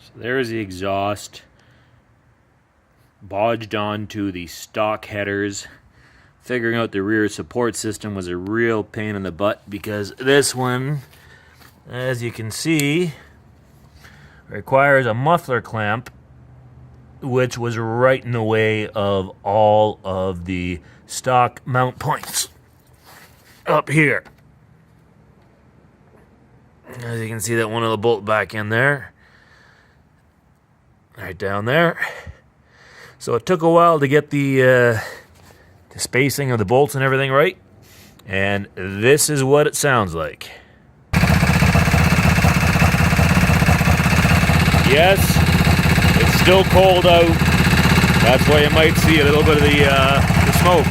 So there's the exhaust. Bodged onto the stock headers. Figuring out the rear support system was a real pain in the butt because this one, as you can see, requires a muffler clamp, which was right in the way of all of the stock mount points up here. As you can see, that one of the bolt back in there, right down there. So it took a while to get the spacing of the bolts and everything right, and this is what it sounds like. Yes, it's still cold out. That's why you might see a little bit of the smoke.